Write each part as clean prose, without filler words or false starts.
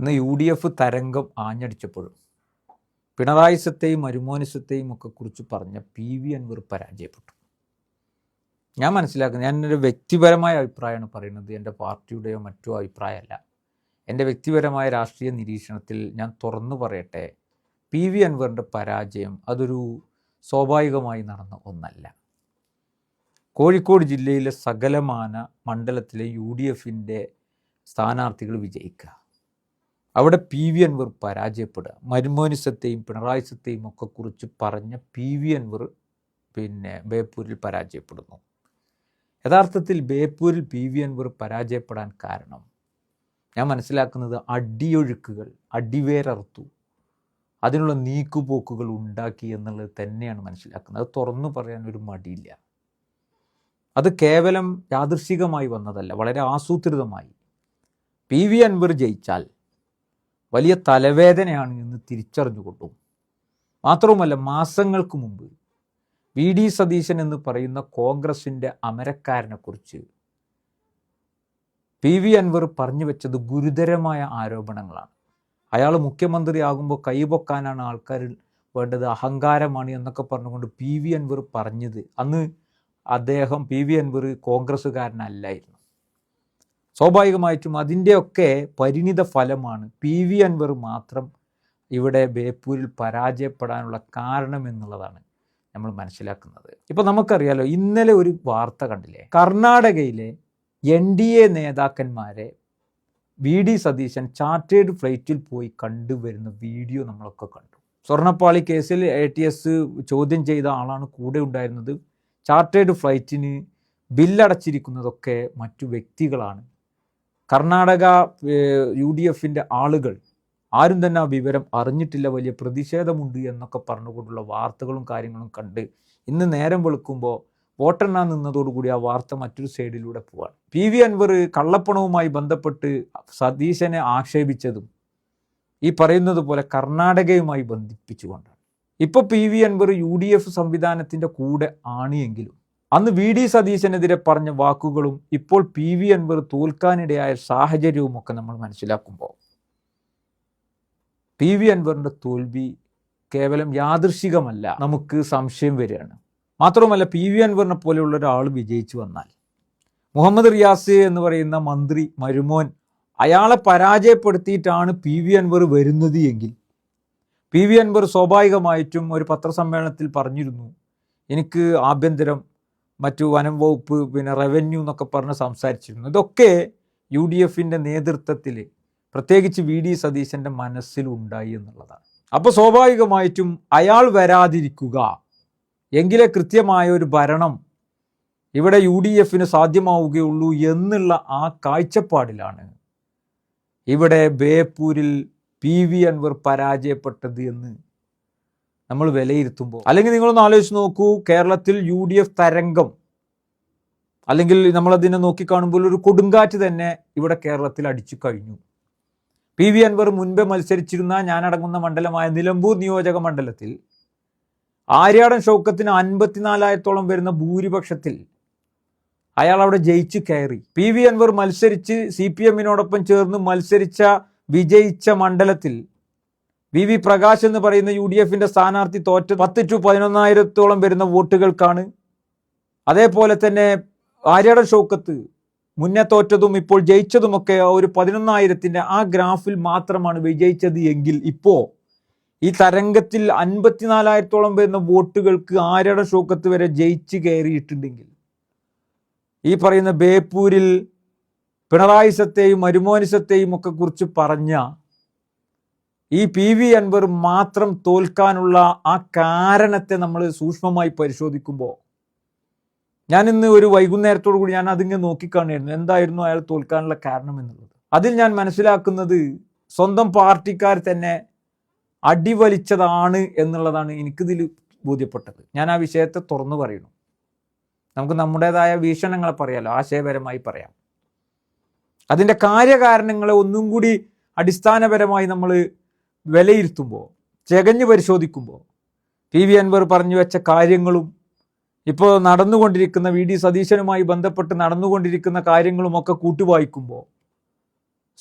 ഇന്ന് UDF തരംഗം ആഞ്ഞടിച്ചപ്പോഴും പിണറായിസത്തെയും മരുമോനിസത്തെയും ഒക്കെ കുറിച്ച് പറഞ്ഞ PV അൻവർ പരാജയപ്പെട്ടു. ഞാൻ മനസ്സിലാക്കുന്നത്, ഞാൻ എൻ്റെ വ്യക്തിപരമായ അഭിപ്രായമാണ് പറയുന്നത്, എൻ്റെ പാർട്ടിയുടെയോ മറ്റോ അഭിപ്രായമല്ല. എൻ്റെ വ്യക്തിപരമായ രാഷ്ട്രീയ നിരീക്ഷണത്തിൽ ഞാൻ തുറന്നു പറയട്ടെ, PV അൻവറിൻ്റെ പരാജയം അതൊരു സ്വാഭാവികമായി നടന്ന ഒന്നല്ല. കോഴിക്കോട് ജില്ലയിലെ സകലമാന മണ്ഡലത്തിലെ UDFൻ്റെ സ്ഥാനാർത്ഥികൾ വിജയിക്കുക, അവിടെ PV അൻവർ പരാജയപ്പെടുക, മരുമോനിസത്തെയും പിണറായിസത്തെയും ഒക്കെ കുറിച്ച് പറഞ്ഞ PV അൻവർ ബേപ്പൂരിൽ പരാജയപ്പെടുന്നു. യഥാർത്ഥത്തിൽ ബേപ്പൂരിൽ PV അൻവർ പരാജയപ്പെടാൻ കാരണം ഞാൻ മനസ്സിലാക്കുന്നത് അടിയൊഴുക്കുകൾ, അടിവേരറുത്തു, അതിനുള്ള നീക്കുപോക്കുകൾ ഉണ്ടാക്കി എന്നുള്ളത് തന്നെയാണ് മനസ്സിലാക്കുന്നത്. അത് തുറന്നു പറയാൻ ഒരു മടിയില്ല. അത് കേവലം യാദൃശ്ചികമായി വന്നതല്ല, വളരെ ആസൂത്രിതമായി. PV അൻവർ ജയിച്ചാൽ വലിയ തലവേദനയാണ് എന്ന് തിരിച്ചറിഞ്ഞുകൊണ്ടും, മാത്രവുമല്ല മാസങ്ങൾക്ക് മുമ്പ് VD സതീശൻ എന്ന് പറയുന്ന കോൺഗ്രസിൻ്റെ അമരക്കാരനെക്കുറിച്ച് PV അൻവർ പറഞ്ഞു വെച്ചത് ഗുരുതരമായ ആരോപണങ്ങളാണ്. അയാൾ മുഖ്യമന്ത്രിയാകുമ്പോൾ കൈപൊക്കാനാണ് ആൾക്കാർ വേണ്ടത്, അഹങ്കാരമാണ് എന്നൊക്കെ പറഞ്ഞുകൊണ്ട് PV അൻവർ പറഞ്ഞത്, അന്ന് PV അൻവർ കോൺഗ്രസ്സുകാരനല്ലായിരുന്നു. സ്വാഭാവികമായിട്ടും അതിൻ്റെയൊക്കെ പരിണിത ഫലമാണ് PV അൻവർ മാത്രം ഇവിടെ ബേപ്പൂരിൽ പരാജയപ്പെടാനുള്ള കാരണം എന്നുള്ളതാണ് നമ്മൾ മനസ്സിലാക്കുന്നത്. ഇപ്പോൾ നമുക്കറിയാലോ, ഇന്നലെ ഒരു വാർത്ത കണ്ടില്ലേ, കർണാടകയിലെ NDA നേതാക്കന്മാരെ VD സതീശൻ ചാർട്ടേഡ് ഫ്ലൈറ്റിൽ പോയി കണ്ടുവരുന്ന വീഡിയോ നമ്മളൊക്കെ കണ്ടു. സ്വർണ്ണപ്പാളി കേസിൽ ATS ചോദ്യം ചെയ്ത ആളാണ് കൂടെ ഉണ്ടായിരുന്നത്. ചാർട്ടേഡ് ഫ്ലൈറ്റിന് ബില്ലടച്ചിരിക്കുന്നതൊക്കെ മറ്റു വ്യക്തികളാണ്. കർണാടക UDFൻ്റെ ആളുകൾ ആരും തന്നെ ആ വിവരം അറിഞ്ഞിട്ടില്ല, വലിയ പ്രതിഷേധമുണ്ട് എന്നൊക്കെ പറഞ്ഞുകൊണ്ടുള്ള വാർത്തകളും കാര്യങ്ങളും കണ്ട് ഇന്ന് നേരം വെളുക്കുമ്പോൾ വോട്ടെണ്ണാൻ നിന്നതോടുകൂടി ആ വാർത്ത മറ്റൊരു സൈഡിലൂടെ പോവാണ്. PV അൻവർ കള്ളപ്പണവുമായി ബന്ധപ്പെട്ട് സതീശനെ ആക്ഷേപിച്ചതും ഈ പറയുന്നത് പോലെ കർണാടകയുമായി ബന്ധിപ്പിച്ചുകൊണ്ടാണ്. ഇപ്പോൾ PV അൻവർ UDF സംവിധാനത്തിൻ്റെ കൂടെ ആണ് എങ്കിലും അന്ന് VD സതീശനെതിരെ പറഞ്ഞ വാക്കുകളും ഇപ്പോൾ PV അൻവർ തോൽക്കാനിടയായ സാഹചര്യവും ഒക്കെ നമ്മൾ മനസ്സിലാക്കുമ്പോൾ PV അൻവറിൻ്റെ തോൽവി കേവലം യാദൃശ്ചികമല്ല, നമുക്ക് സംശയം വരികയാണ്. മാത്രമല്ല, PV അൻവറിനെ പോലെയുള്ള ഒരാൾ വിജയിച്ചു വന്നാൽ, മുഹമ്മദ് റിയാസ് എന്ന് പറയുന്ന മന്ത്രി മരുമോൻ അയാളെ പരാജയപ്പെടുത്തിയിട്ടാണ് PV അൻവർ വരുന്നത് എങ്കിൽ PV അൻവർ സ്വാഭാവികമായിട്ടും ഒരു പത്രസമ്മേളനത്തിൽ പറഞ്ഞിരുന്നു, എനിക്ക് ആഭ്യന്തരം, മറ്റു വനം വകുപ്പ്, റവന്യൂ എന്നൊക്കെ പറഞ്ഞ് സംസാരിച്ചിരുന്നു. ഇതൊക്കെ UDFൻ്റെ നേതൃത്വത്തിൽ പ്രത്യേകിച്ച് VD സതീശൻ്റെ മനസ്സിലുണ്ടായി എന്നുള്ളതാണ്. അപ്പോൾ സ്വാഭാവികമായിട്ടും അയാൾ വരാതിരിക്കുക എങ്കിലേ കൃത്യമായ ഒരു ഭരണം ഇവിടെ UDFന് സാധ്യമാവുകയുള്ളൂ എന്നുള്ള ആ കാഴ്ചപ്പാടിലാണ് ഇവിടെ ബേപ്പൂരിൽ PV അൻവർ പരാജയപ്പെട്ടത് എന്ന് നമ്മൾ വിലയിരുത്തുമ്പോൾ, അല്ലെങ്കിൽ നിങ്ങളൊന്ന് ആലോചിച്ച് നോക്കൂ, കേരളത്തിൽ UDF തരംഗം, അല്ലെങ്കിൽ നമ്മളതിനെ നോക്കിക്കാണുമ്പോൾ ഒരു കൊടുങ്കാറ്റ് തന്നെ ഇവിടെ കേരളത്തിൽ അടിച്ചു കഴിഞ്ഞു. PV അൻവർ മുൻപേ മത്സരിച്ചിരുന്ന ഞാനടങ്ങുന്ന മണ്ഡലമായ നിലമ്പൂർ നിയോജക മണ്ഡലത്തിൽ ആര്യാടൻ ഷൗക്കത്തിന് 54,000-ഓളം വരുന്ന ഭൂരിപക്ഷത്തിൽ അയാൾ അവിടെ ജയിച്ചു കയറി. PV അൻവർ മത്സരിച്ച് CPMനോടൊപ്പം ചേർന്ന് വിജയിച്ച മണ്ഡലത്തിൽ VV പ്രകാശ് എന്ന് പറയുന്ന UDFൻ്റെ സ്ഥാനാർത്ഥി തോറ്റ് 10 to 11,000-ഓളം വരുന്ന വോട്ടുകൾക്കാണ്. അതേപോലെ തന്നെ ആര്യാടൻ ഷൗക്കത്ത് മുന്നേ തോറ്റതും ഇപ്പോൾ ജയിച്ചതുമൊക്കെ ഒരു 11,000-ൻ്റെ ആ ഗ്രാഫിൽ മാത്രമാണ് വിജയിച്ചത് എങ്കിൽ ഇപ്പോൾ ഈ തരംഗത്തിൽ 54,000-ഓളം വരുന്ന വോട്ടുകൾക്ക് ആര്യാടൻ ഷൗക്കത്ത് വരെ ജയിച്ച് കയറിയിട്ടുണ്ടെങ്കിൽ ഈ പറയുന്ന ബേപ്പൂരിൽ പിണറായിസത്തെയും മരുമോനിസത്തെയും ഒക്കെ കുറിച്ച് പറഞ്ഞ ഈ PV അൻവർ മാത്രം തോൽക്കാനുള്ള ആ കാരണത്തെ നമ്മൾ സൂക്ഷ്മമായി പരിശോധിക്കുമ്പോൾ, ഞാനിന്ന് ഒരു വൈകുന്നേരത്തോടു കൂടി ഞാൻ അതിങ്ങനെ നോക്കിക്കാണുമായിരുന്നു എന്തായിരുന്നു അയാൾ തോൽക്കാനുള്ള കാരണം എന്നുള്ളത്. അതിൽ ഞാൻ മനസ്സിലാക്കുന്നത് സ്വന്തം പാർട്ടിക്കാർ തന്നെ അടിവലിച്ചതാണ് എന്നുള്ളതാണ് എനിക്കിതിൽ ബോധ്യപ്പെട്ടത്. ഞാൻ ആ വിഷയത്തെ തുറന്നു പറയുന്നു. നമുക്ക് നമ്മുടേതായ വീക്ഷണങ്ങളെ പറയാലോ, ആശയപരമായി പറയാം. അതിൻ്റെ കാര്യകാരണങ്ങളെ ഒന്നും കൂടി അടിസ്ഥാനപരമായി നമ്മൾ വിലയിരുത്തുമ്പോൾ, ചകഞ്ഞു പരിശോധിക്കുമ്പോൾ, PV അൻവർ പറഞ്ഞു വെച്ച കാര്യങ്ങളും ഇപ്പോൾ നടന്നുകൊണ്ടിരിക്കുന്ന VD സതീശനുമായി ബന്ധപ്പെട്ട് നടന്നുകൊണ്ടിരിക്കുന്ന കാര്യങ്ങളുമൊക്കെ കൂട്ടുവായിക്കുമ്പോൾ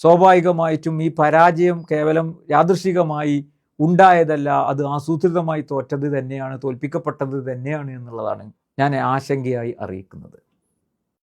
സ്വാഭാവികമായിട്ടും ഈ പരാജയം കേവലം യാദൃശികമായി ഉണ്ടായതല്ല, അത് ആസൂത്രിതമായി തോറ്റത് തന്നെയാണ്, തോൽപ്പിക്കപ്പെട്ടത് തന്നെയാണ് എന്നുള്ളതാണ് ഞാൻ ആശങ്കയായി അറിയിക്കുന്നത്.